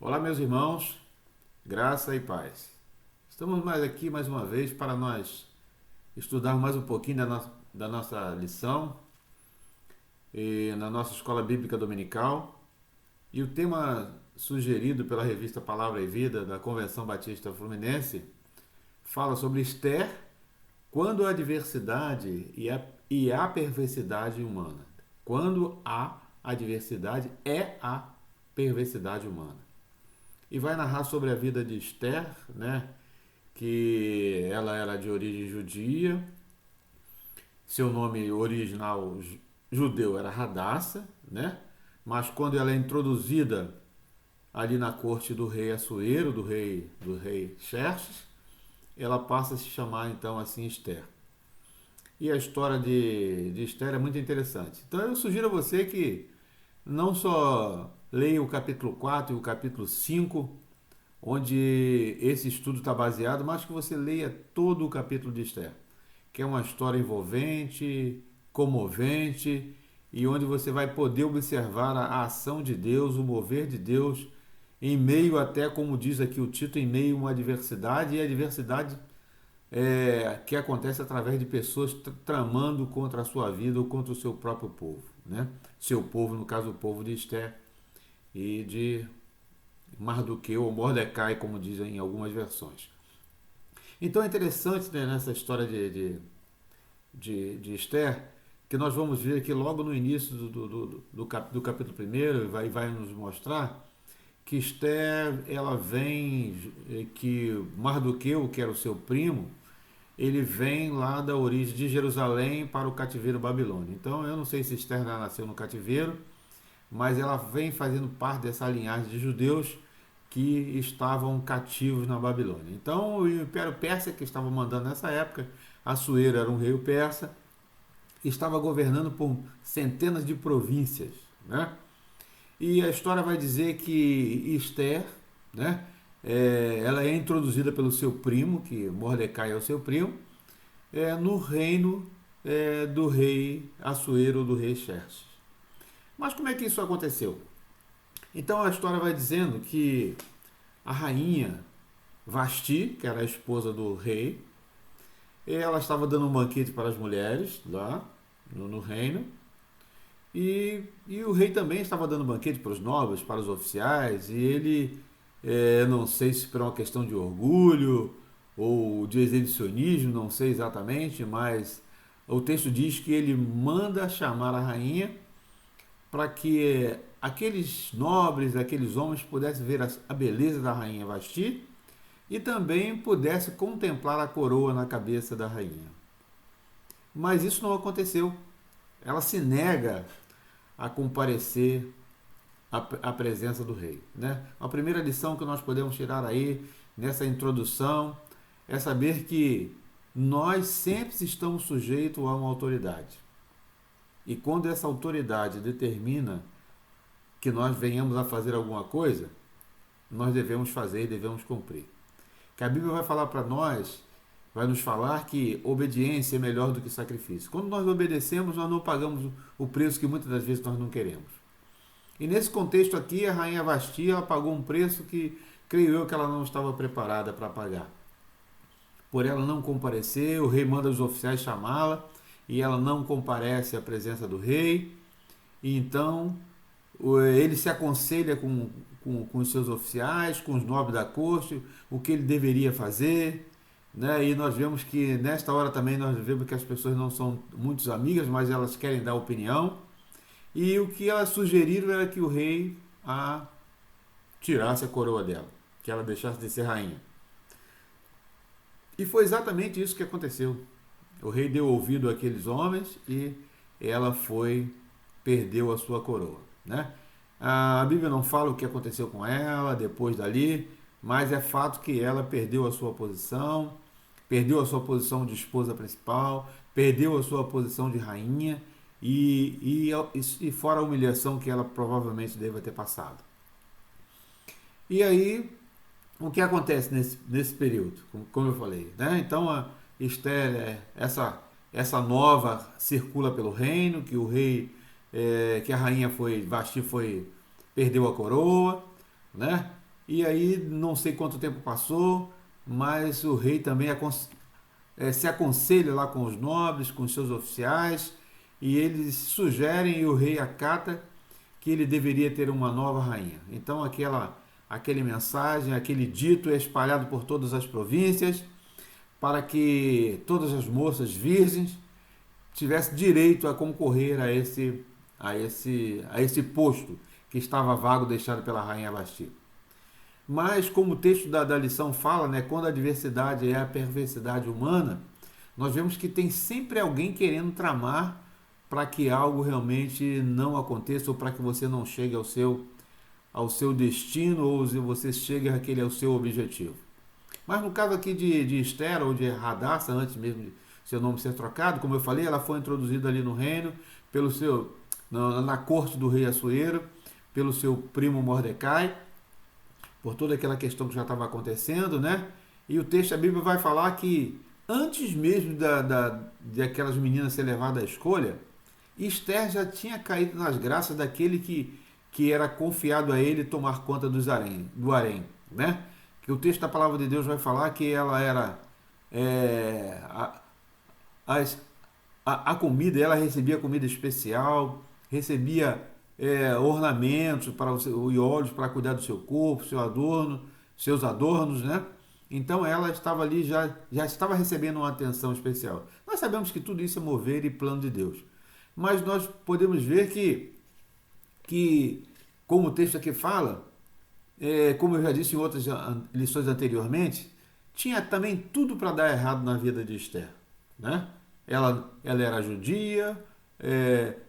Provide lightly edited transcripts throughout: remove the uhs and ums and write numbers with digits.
Olá, meus irmãos, graça e paz. Estamos mais uma vez para nós estudarmos mais um pouquinho da nossa lição na nossa escola bíblica dominical. E o tema sugerido pela revista Palavra e Vida da Convenção Batista Fluminense fala sobre Esther quando a adversidade e a perversidade humana. Quando a adversidade é a perversidade humana. E vai narrar sobre a vida de Esther, né? Que ela era de origem judia, seu nome original judeu era Radassa, né? Mas quando ela é introduzida ali na corte do rei Assuero, do rei Xerxes, ela passa a se chamar então assim Esther. E a história de Esther é muito interessante. Então eu sugiro a você que não só leia o capítulo 4 e o capítulo 5, onde esse estudo está baseado, mas que você leia todo o capítulo de Esther, que é uma história envolvente, comovente, e onde você vai poder observar a ação de Deus, o mover de Deus, em meio até, como diz aqui o título, em meio a uma adversidade, e a adversidade que acontece através de pessoas tramando contra a sua vida ou contra o seu próprio povo, né? Seu povo, no caso o povo de Esther e de Mardoqueu ou Mordecai, como dizem em algumas versões. Então é interessante, né, nessa história de Esther, que nós vamos ver que logo no início do capítulo 1 vai nos mostrar que Esther, ela vem, que Mardoqueu, que era o seu primo, ele vem lá da origem de Jerusalém para o cativeiro babilônio. Então eu não sei se Esther nasceu no cativeiro, mas ela vem fazendo parte dessa linhagem de judeus que estavam cativos na Babilônia. Então o Império Persa, que estava mandando nessa época, Assuero era um rei persa, estava governando por centenas de províncias, né? E a história vai dizer que Esther, né, ela é introduzida pelo seu primo, que Mordecai é o seu primo, no reino do rei Assuero, do rei Xerxes. Mas como é que isso aconteceu? Então a história vai dizendo que a rainha Vasti, que era a esposa do rei, ela estava dando um banquete para as mulheres lá no reino, e o rei também estava dando banquete para os nobres, para os oficiais, e ele, não sei se por uma questão de orgulho ou de exibicionismo, não sei exatamente, mas o texto diz que ele manda chamar a rainha para que aqueles nobres, aqueles homens pudessem ver a beleza da rainha Vasti e também pudessem contemplar a coroa na cabeça da rainha. Mas isso não aconteceu. Ela se nega a comparecer à presença do rei, né? A primeira lição que nós podemos tirar aí nessa introdução é saber que nós sempre estamos sujeitos a uma autoridade. E quando essa autoridade determina que nós venhamos a fazer alguma coisa, nós devemos fazer e devemos cumprir. Que a Bíblia vai falar para nós, vai nos falar que obediência é melhor do que sacrifício. Quando nós obedecemos, nós não pagamos o preço que muitas das vezes nós não queremos. E nesse contexto aqui, a rainha Vasti, ela pagou um preço que creio eu que ela não estava preparada para pagar. Por ela não comparecer, o rei manda os oficiais chamá-la e ela não comparece à presença do rei. E então ele se aconselha com os seus oficiais, com os nobres da corte, o que ele deveria fazer, né? E nós vemos que nesta hora também nós vemos que as pessoas não são muito amigas, mas elas querem dar opinião. E o que elas sugeriram era que o rei tirasse a coroa dela, que ela deixasse de ser rainha. E foi exatamente isso que aconteceu. O rei deu ouvido àqueles homens e ela perdeu a sua coroa, né? A Bíblia não fala o que aconteceu com ela depois dali, mas é fato que ela perdeu a sua posição de esposa principal, perdeu a sua posição de rainha e fora a humilhação que ela provavelmente deve ter passado. E aí, o que acontece nesse período, como eu falei, né? Então a Esther, essa nova circula pelo reino, que o rei, que a rainha Vasti perdeu a coroa, né? E aí não sei quanto tempo passou, mas o rei também se aconselha lá com os nobres, com os seus oficiais, e eles sugerem e o rei acata que ele deveria ter uma nova rainha. Então aquele mensagem, aquele dito é espalhado por todas as províncias para que todas as moças virgens tivessem direito a concorrer a esse posto que estava vago deixado pela rainha Basti. Mas como o texto da lição fala, né, quando a adversidade é a perversidade humana, nós vemos que tem sempre alguém querendo tramar para que algo realmente não aconteça ou para que você não chegue ao seu destino ou você chegue ao seu objetivo. Mas no caso aqui de Esther ou de Radassa, antes mesmo de seu nome ser trocado, como eu falei, ela foi introduzida ali no reino na corte do rei Assuero, pelo seu primo Mordecai, por toda aquela questão que já estava acontecendo, né? E o texto da Bíblia vai falar que antes mesmo de aquelas meninas ser levadas à escolha, Esther já tinha caído nas graças daquele que era confiado a ele tomar conta do harém, né? Que o texto da palavra de Deus vai falar que ela era as, a comida, ela recebia comida especial, recebia ornamentos e óleos para cuidar do seu corpo, seus adornos, né? Então ela estava ali, já estava recebendo uma atenção especial. Nós sabemos que tudo isso é mover e plano de Deus. Mas nós podemos ver que como o texto aqui fala, como eu já disse em outras lições anteriormente, tinha também tudo para dar errado na vida de Esther, né? Ela era judia,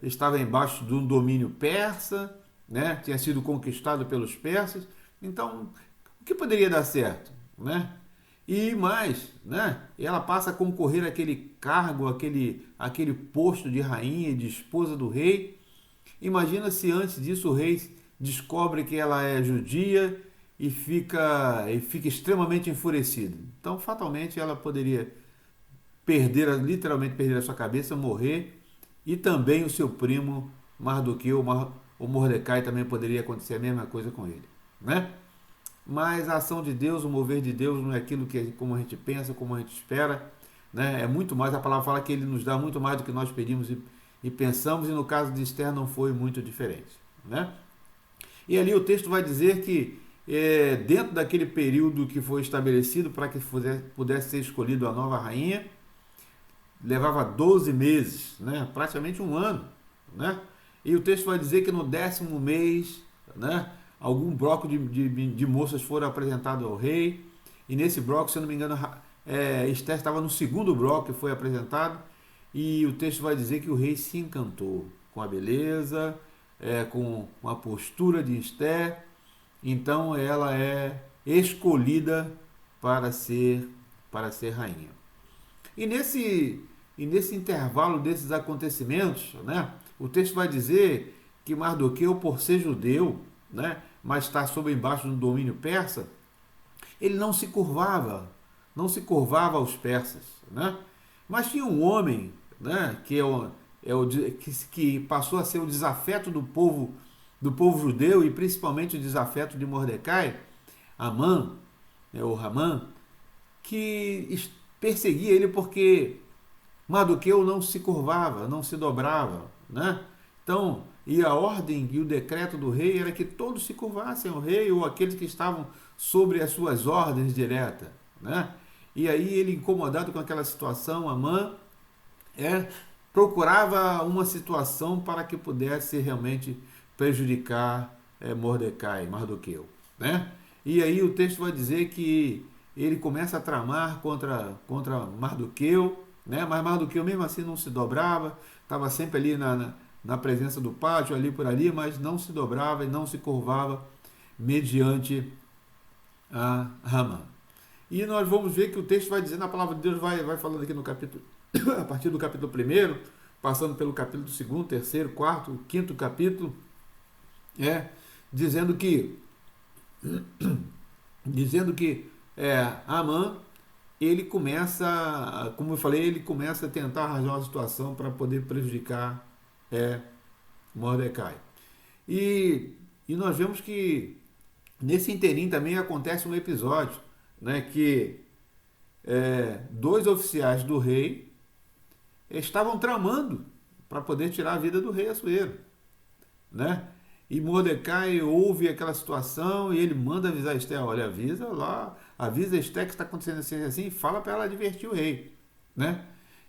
estava embaixo de um domínio persa, né? Tinha sido conquistado pelos persas. Então, o que poderia dar certo, né? E mais, né? Ela passa a concorrer àquele cargo, aquele posto de rainha e de esposa do rei. Imagina se antes disso o rei descobre que ela é judia e fica extremamente enfurecido. Então, fatalmente, ela poderia literalmente perder a sua cabeça, morrer, e também o seu primo Mardoqueu, o Mordecai, também poderia acontecer a mesma coisa com ele, né? Mas a ação de Deus, o mover de Deus não é aquilo como a gente pensa, como a gente espera, né? É muito mais, a palavra fala que ele nos dá muito mais do que nós pedimos e pensamos, e no caso de Esther não foi muito diferente, né? E ali o texto vai dizer que dentro daquele período que foi estabelecido para que pudesse ser escolhido a nova rainha, levava 12 meses, né? Praticamente um ano, né? E o texto vai dizer que no 10º mês, né, algum bloco de moças foram apresentadas ao rei, e nesse bloco, se eu não me engano, Esther estava no segundo bloco que foi apresentado, e o texto vai dizer que o rei se encantou com a beleza, com a postura de Esther. Então ela é escolhida para ser rainha. E nesse intervalo desses acontecimentos, né, o texto vai dizer que Mardoqueu, por ser judeu, né, mas está embaixo do domínio persa, ele não se curvava aos persas, né? Mas tinha um homem, né, que passou a ser o desafeto do povo judeu, e principalmente o desafeto de Mordecai, Amã, né, o Ramã, que perseguia ele porque Mardoqueu não se curvava, não se dobrava, né? Então, e a ordem e o decreto do rei era que todos se curvassem ao rei ou aqueles que estavam sobre as suas ordens diretas, né? E aí ele, incomodado com aquela situação, Amã procurava uma situação para que pudesse realmente prejudicar Mardoqueu, né? E aí o texto vai dizer que ele começa a tramar contra Mardoqueu, né? Mas Mardoqueu mesmo assim não se dobrava, estava sempre ali na presença do pátio, ali por ali, mas não se dobrava e não se curvava mediante a Ramã. E nós vamos ver que o texto vai dizer, na palavra de Deus, vai falando aqui no capítulo, a partir do capítulo 1, passando pelo capítulo 2, 3, 4, 5 capítulo, dizendo que Amã, ele começa, como eu falei, ele começa a tentar arranjar uma situação para poder prejudicar Mordecai. E nós vemos que Nesse interim também acontece um episódio, né, que dois oficiais do rei estavam tramando para poder tirar a vida do rei Assuero, né? E Mordecai ouve aquela situação e ele manda avisar Esther, olha, avisa lá, avisa Esther que está acontecendo assim, assim, e fala para ela advertir o rei, né?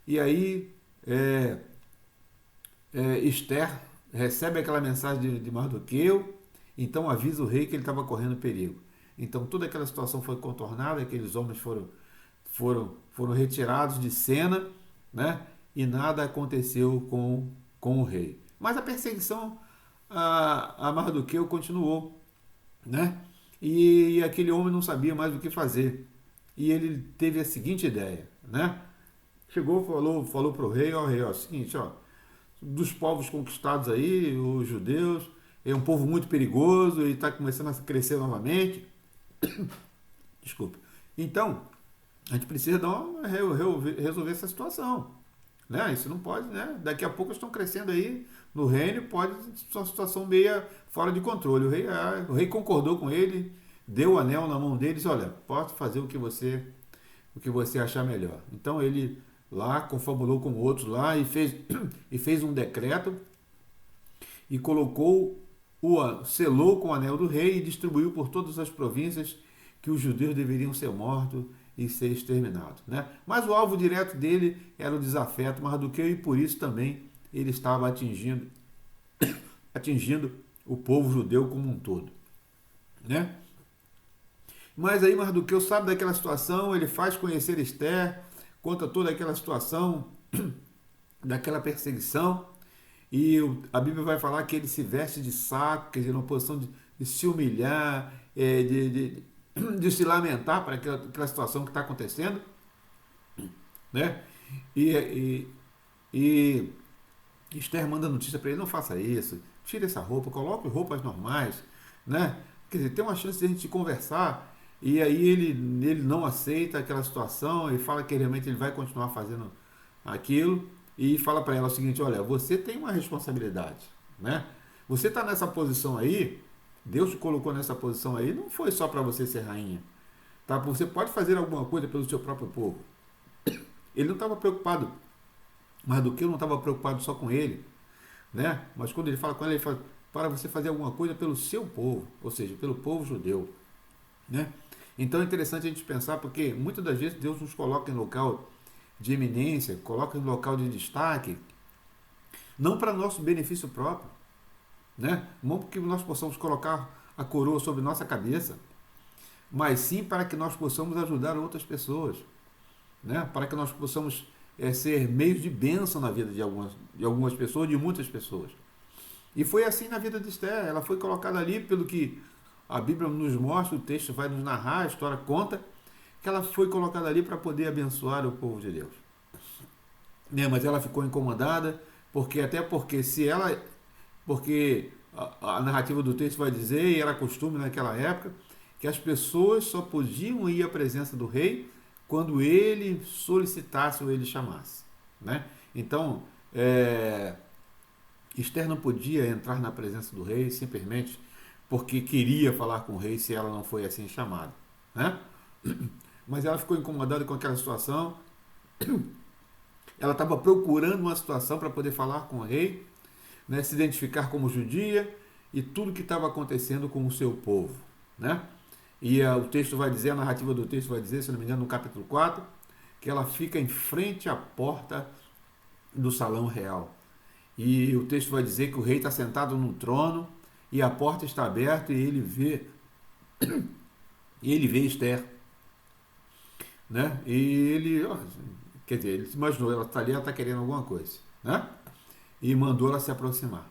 E aí é, Esther recebe aquela mensagem de Mardoqueu, então avisa o rei que ele estava correndo perigo. Então toda aquela situação foi contornada, aqueles homens foram retirados de cena, né? E nada aconteceu com o rei. Mas a perseguição a Mardoqueu continuou, né? E aquele homem não sabia mais o que fazer. E ele teve a seguinte ideia, né? Chegou, falou para o rei, ó, rei, ó, seguinte, ó, dos povos conquistados aí, os judeus, é um povo muito perigoso e está começando a crescer novamente. Desculpa. Então, a gente precisa resolver essa situação. Né? Isso não pode, né? Daqui a pouco eles estão crescendo aí no reino, pode ser uma situação meio fora de controle. O rei concordou com ele, deu o anel na mão deles, olha, pode fazer o que você achar melhor. Então ele lá confabulou com outros lá e fez um decreto e selou com o anel do rei e distribuiu por todas as províncias que os judeus deveriam ser mortos e ser exterminados, né? Mas o alvo direto dele era o desafeto Mardoqueu e por isso também ele estava atingindo o povo judeu como um todo, né? Mas aí Mardoqueu sabe daquela situação, ele faz conhecer Esther, conta toda aquela situação daquela perseguição e a Bíblia vai falar que ele se veste de saco, quer dizer, numa posição de se humilhar, de se lamentar para aquela situação que está acontecendo, né? E, e Esther manda notícia para ele, não faça isso, tire essa roupa, coloque roupas normais, né? Quer dizer, tem uma chance de a gente conversar. E aí ele não aceita aquela situação e fala que realmente ele vai continuar fazendo aquilo e fala para ela o seguinte, olha, você tem uma responsabilidade, né? Você está nessa posição aí, Deus te colocou nessa posição aí, não foi só para você ser rainha, tá? Você pode fazer alguma coisa pelo seu próprio povo. Ele não estava preocupado, mas do que eu não estava preocupado só com ele, né? Mas quando ele fala com ela, ele fala para você fazer alguma coisa pelo seu povo, ou seja, pelo povo judeu, né? Então é interessante a gente pensar porque muitas das vezes Deus nos coloca em local de eminência, coloca em local de destaque, não para nosso benefício próprio, né? Não porque nós possamos colocar a coroa sobre nossa cabeça, mas sim para que nós possamos ajudar outras pessoas, né? Para que nós possamos ser meios de bênção na vida de algumas pessoas, de muitas pessoas. E foi assim na vida de Esther, ela foi colocada ali pelo que a Bíblia nos mostra, o texto vai nos narrar, a história conta, que ela foi colocada ali para poder abençoar o povo de Deus. Né? Mas ela ficou incomodada, porque se ela. Porque a narrativa do texto vai dizer, e era costume naquela época, que as pessoas só podiam ir à presença do rei quando ele solicitasse ou ele chamasse. Né? Então, Esther não podia entrar na presença do rei simplesmente porque queria falar com o rei se ela não foi assim chamada, né? Mas ela ficou incomodada com aquela situação. Ela estava procurando uma situação para poder falar com o rei, né? Se identificar como judia e tudo que estava acontecendo com o seu povo, né? E o texto vai dizer, a narrativa do texto vai dizer, se não me engano, no capítulo 4, que ela fica em frente à porta do salão real. E o texto vai dizer que o rei está sentado no trono e a porta está aberta e ele vê Esther, né? E ele, quer dizer, ele se imaginou, ela está ali, ela está querendo alguma coisa, né? E mandou ela se aproximar,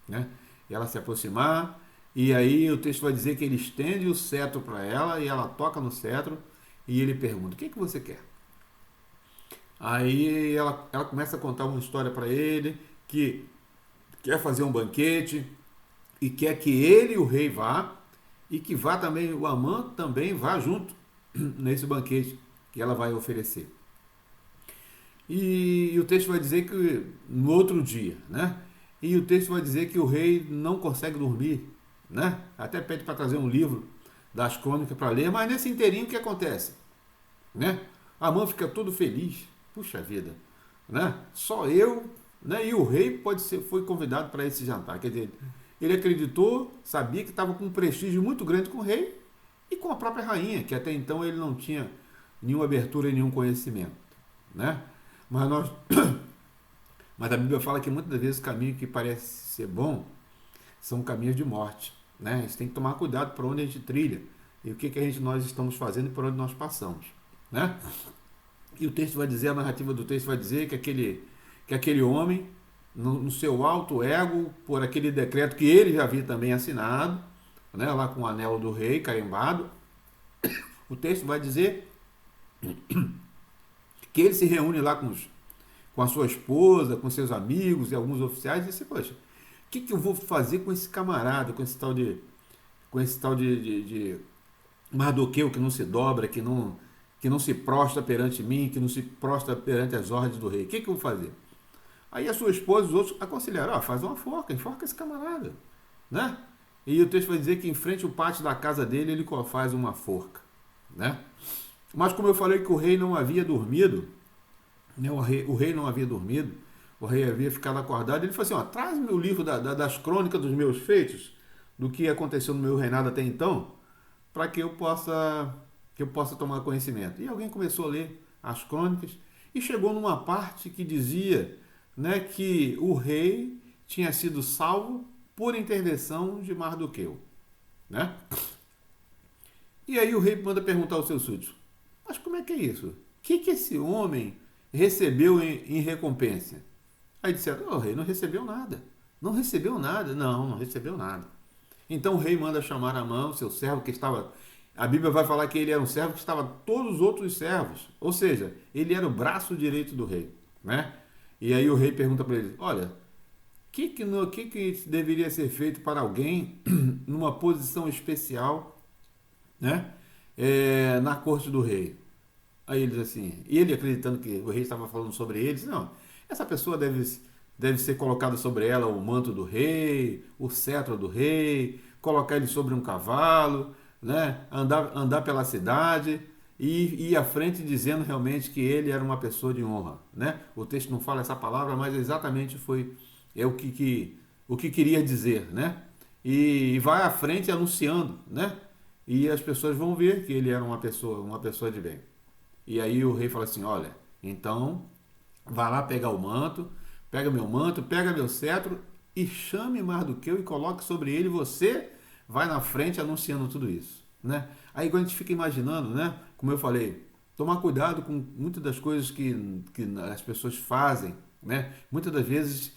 né? E ela se aproximar e aí o texto vai dizer que ele estende o cetro para ela e ela toca no cetro e ele pergunta, o que você quer? Aí ela começa a contar uma história para ele que quer fazer um banquete e quer que ele e o rei vá e que vá também, o Amã também vá junto nesse banquete que ela vai oferecer. E o texto vai dizer que no outro dia, né? E o texto vai dizer que o rei não consegue dormir né? Até pede para trazer um livro das crônicas para ler, mas nesse inteirinho o que acontece, né? Amã fica todo feliz, puxa vida, né? Só eu, né? E o rei foi convidado para esse jantar, quer dizer, ele acreditou, sabia que estava com um prestígio muito grande com o rei e com a própria rainha, que até então ele não tinha nenhuma abertura e nenhum conhecimento, né? Mas nós, mas a Bíblia fala que muitas das vezes o caminho que parece ser bom são caminhos de morte, né? A gente tem que tomar cuidado por onde a gente trilha e o que nós estamos fazendo e por onde nós passamos, né? E o texto vai dizer, a narrativa do texto vai dizer que aquele homem, no seu alto ego, por aquele decreto que ele já havia também assinado, né, lá com o anel do rei carimbado, o texto vai dizer que ele se reúne lá com a sua esposa, com seus amigos e alguns oficiais e disse, poxa, o que eu vou fazer com esse camarada, com esse tal de Mardoqueu que não se dobra, que não se prostra perante mim, que não se prostra perante as ordens do rei. O que eu vou fazer? Aí a sua esposa e os outros aconselharam, faz uma forca, enforca esse camarada, né? E o texto vai dizer que em frente ao pátio da casa dele ele faz uma forca, né? Mas como eu falei que o rei não havia dormido, né? O rei não havia dormido, o rei havia ficado acordado, ele falou assim, traz-me o livro das crônicas dos meus feitos, do que aconteceu no meu reinado até então, para que eu possa tomar conhecimento. E alguém começou a ler as crônicas e chegou numa parte que dizia, né, que o rei tinha sido salvo por intervenção de Mardoqueu, né? E aí o rei manda perguntar aos seus súditos, mas como é que é isso? O que esse homem recebeu em recompensa? Aí disseram, o rei não recebeu nada. Não recebeu nada? Não recebeu nada. Então o rei manda chamar Amã, o seu servo, que estava... A Bíblia vai falar que ele era um servo que estava todos os outros servos. Ou seja, ele era o braço direito do rei, né? E aí o rei pergunta para ele, olha, o que deveria ser feito para alguém numa posição especial, né? Na corte do rei? Aí ele diz assim, ele acreditando que o rei estava falando sobre ele, disse, não, essa pessoa deve ser colocada sobre ela o manto do rei, o cetro do rei, colocar ele sobre um cavalo, né? Andar pela cidade e ir à frente dizendo realmente que ele era uma pessoa de honra, né? O texto não fala essa palavra, mas exatamente o que queria dizer, né? E vai à frente anunciando, né? E as pessoas vão ver que ele era uma pessoa de bem. E aí o rei fala assim, olha, então vá lá pegar o manto, pega meu cetro e chame Mardoqueu e coloque sobre ele, você vai na frente anunciando tudo isso, né? Aí quando a gente fica imaginando, né, como eu falei, tomar cuidado com muitas das coisas que as pessoas fazem, né? Muitas das vezes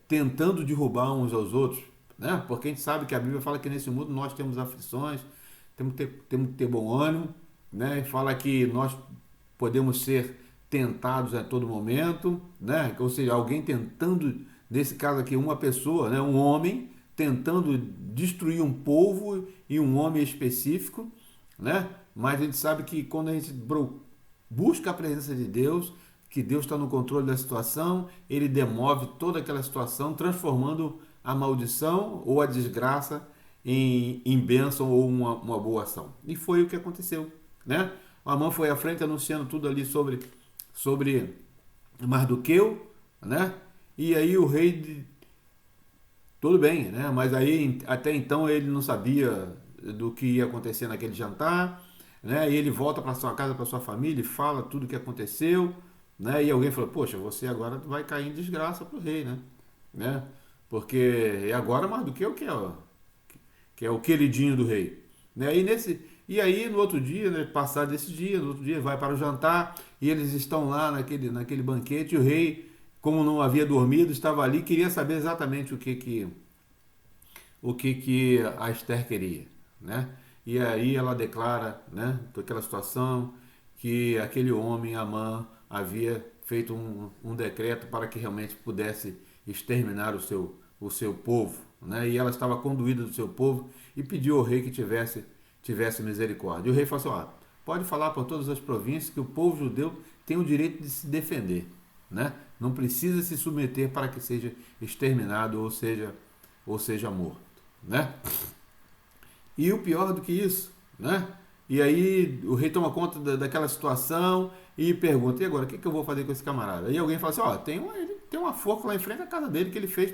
tentando derrubar uns aos outros, né? Porque a gente sabe que a Bíblia fala que nesse mundo nós temos aflições, temos que ter bom ânimo, né? Fala que nós podemos ser tentados a todo momento, né? Ou seja, alguém tentando, nesse caso aqui, uma pessoa, né? Um homem tentando destruir um povo e um homem específico, né? Mas a gente sabe que quando a gente busca a presença de Deus, que Deus está no controle da situação, ele demove toda aquela situação, transformando a maldição ou a desgraça em bênção ou uma boa ação. E foi o que aconteceu, né? Amã foi à frente anunciando tudo ali sobre Mardoqueu, né? E aí o rei, tudo bem, né? Mas aí até então ele não sabia do que ia acontecer naquele jantar, né? E ele volta para sua casa, para sua família, e fala tudo o que aconteceu, né? E alguém falou: poxa, você agora vai cair em desgraça pro rei, né? Porque agora Mardoqueu que é o queridinho do rei, né? E aí no outro dia, né, passado esse dia, no outro dia vai para o jantar e eles estão lá naquele banquete e o rei, como não havia dormido, estava ali, queria saber exatamente o que a Esther queria, né? E aí ela declara, né, aquela situação que aquele homem, Amã, havia feito um decreto para que realmente pudesse exterminar o seu povo, né? E ela estava conduída do seu povo e pediu ao rei que tivesse misericórdia. E o rei falou assim, pode falar por todas as províncias que o povo judeu tem o direito de se defender, né? Não precisa se submeter para que seja exterminado ou seja morto, né? E o pior do que isso, né? E aí o rei toma conta daquela situação e pergunta, e agora, o que eu vou fazer com esse camarada? Aí alguém fala assim, ó, ele tem uma forca lá em frente à casa dele que ele fez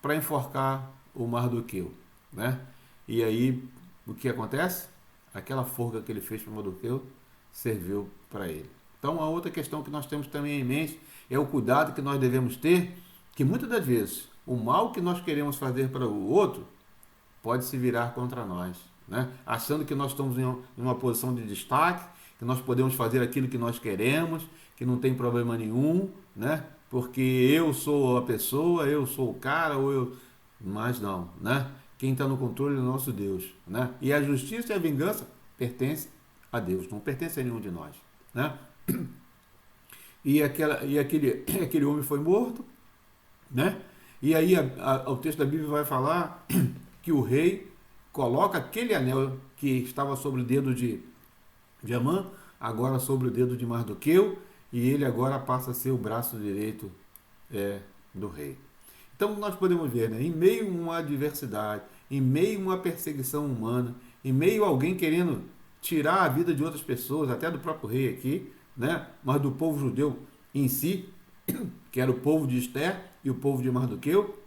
para enforcar o Mardoqueu, né? E aí, o que acontece? Aquela forca que ele fez para Mardoqueu serviu para ele. Então, a outra questão que nós temos também em mente é o cuidado que nós devemos ter, que muitas das vezes o mal que nós queremos fazer para o outro pode se virar contra nós, né? Achando que nós estamos em uma posição de destaque, que nós podemos fazer aquilo que nós queremos, que não tem problema nenhum, né? Porque eu sou a pessoa, eu sou o cara, ou eu. Mas não, né? Quem está no controle é o nosso Deus, né? E a justiça e a vingança pertencem a Deus, não pertence a nenhum de nós, né? Aquele homem foi morto, né? E aí o texto da Bíblia vai falar que o rei coloca aquele anel que estava sobre o dedo de Amã, agora sobre o dedo de Mardoqueu, e ele agora passa a ser o braço direito do rei. Então nós podemos ver, né, em meio a uma adversidade, em meio a uma perseguição humana, em meio a alguém querendo tirar a vida de outras pessoas, até do próprio rei aqui, né, mas do povo judeu em si, que era o povo de Esther e o povo de Mardoqueu,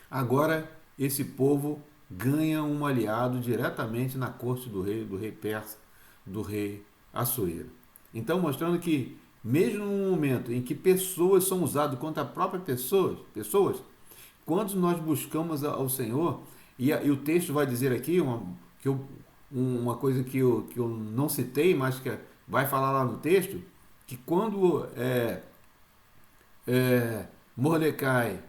agora esse povo ganha um aliado diretamente na corte do rei persa, do rei Assuero. Então, mostrando que, mesmo no momento em que pessoas são usadas contra a própria pessoas, quando nós buscamos ao Senhor, e o texto vai dizer aqui uma coisa que eu não citei, mas que vai falar lá no texto, que quando Mordecai,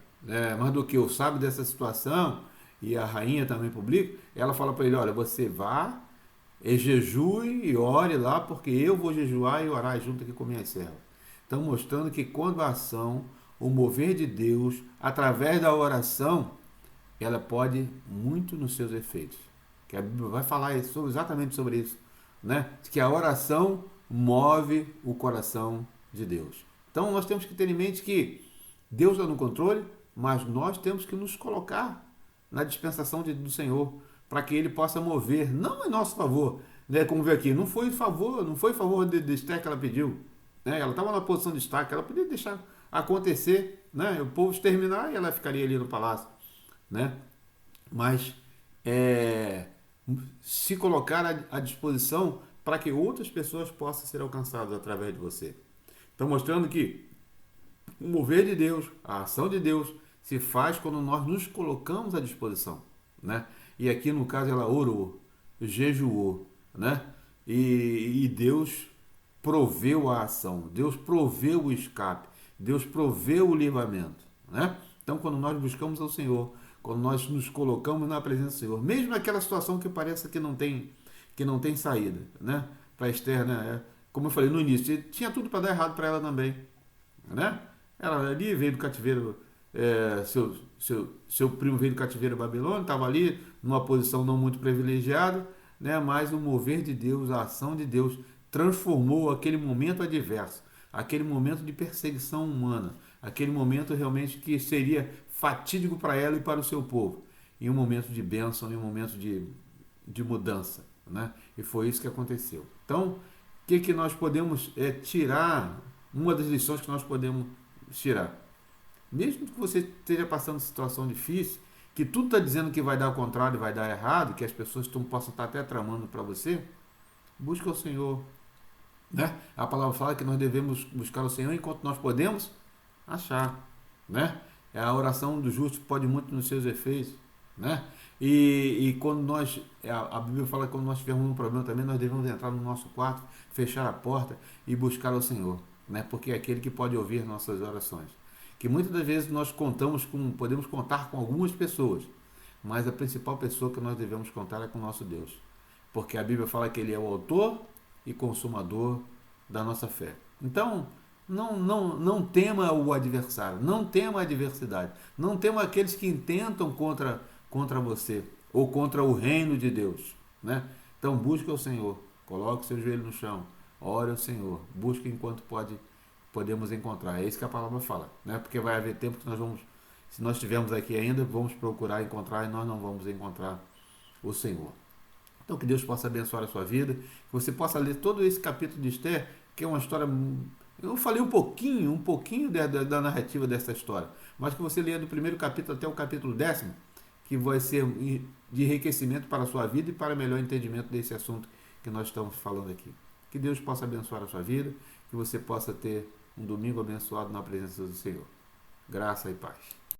Mardoqueu sabe dessa situação, e a rainha também publica, ela fala para ele, olha, você vá, jejue e ore lá, porque eu vou jejuar e orar junto aqui com minhas servas. Então, mostrando que quando a ação, o mover de Deus, através da oração, ela pode muito nos seus efeitos. Que a Bíblia vai falar exatamente sobre isso, né? Que a oração move o coração de Deus. Então, nós temos que ter em mente que Deus está no controle, mas nós temos que nos colocar na dispensação do Senhor, para que Ele possa mover, não em nosso favor, né? Como vê aqui, não foi favor de Esther que ela pediu, né? Ela estava na posição de destaque, ela podia deixar acontecer, né? O povo exterminar e ela ficaria ali no palácio, né? Mas se colocar à disposição para que outras pessoas possam ser alcançadas através de você. Então, mostrando que o mover de Deus, a ação de Deus, se faz quando nós nos colocamos à disposição, né? E aqui no caso ela orou, jejuou, né? E Deus proveu a ação, Deus proveu o escape, Deus proveu o livramento, né? Então quando nós buscamos ao Senhor, quando nós nos colocamos na presença do Senhor, mesmo naquela situação que pareça que não tem saída, né? Para Esther, né? Como eu falei no início, tinha tudo para dar errado para ela também, né? Ela ali veio do cativeiro, seu primo veio do cativeiro babilônico, estava ali numa posição não muito privilegiada, né? Mas o mover de Deus, a ação de Deus, transformou aquele momento adverso, aquele momento de perseguição humana, aquele momento realmente que seria fatídico para ela e para o seu povo, em um momento de bênção, em um momento de mudança, né? E foi isso que aconteceu. Então, o que nós podemos tirar? Uma das lições que nós podemos tirar, mesmo que você esteja passando situação difícil, que tudo está dizendo que vai dar ao contrário, vai dar errado, que as pessoas possam estar até tramando para você, busca o Senhor, né? A palavra fala que nós devemos buscar o Senhor enquanto nós podemos achar, né? A oração do justo pode muito nos seus efeitos, né? E quando a Bíblia fala que quando nós tivermos um problema também, nós devemos entrar no nosso quarto, fechar a porta e buscar o Senhor, né? Porque é aquele que pode ouvir nossas orações. Que muitas das vezes nós podemos contar com algumas pessoas, mas a principal pessoa que nós devemos contar é com o nosso Deus. Porque a Bíblia fala que Ele é o autor e consumador da nossa fé. Então, não tema o adversário, não tema a adversidade, não tema aqueles que intentam contra você ou contra o reino de Deus, né? Então, busque o Senhor, coloque seu joelho no chão, ore ao Senhor, busque enquanto podemos encontrar. É isso que a palavra fala, né? Porque vai haver tempo que nós vamos Se nós estivermos aqui ainda, vamos procurar encontrar e nós não vamos encontrar o Senhor. Então que Deus possa abençoar a sua vida, que você possa ler todo esse capítulo de Esther, que é uma história. Eu falei um pouquinho da narrativa dessa história, mas que você leia do primeiro capítulo até o capítulo 10º, que vai ser de enriquecimento para a sua vida e para melhor entendimento desse assunto que nós estamos falando aqui. Que Deus possa abençoar a sua vida, que você possa ter um domingo abençoado na presença do Senhor. Graça e paz.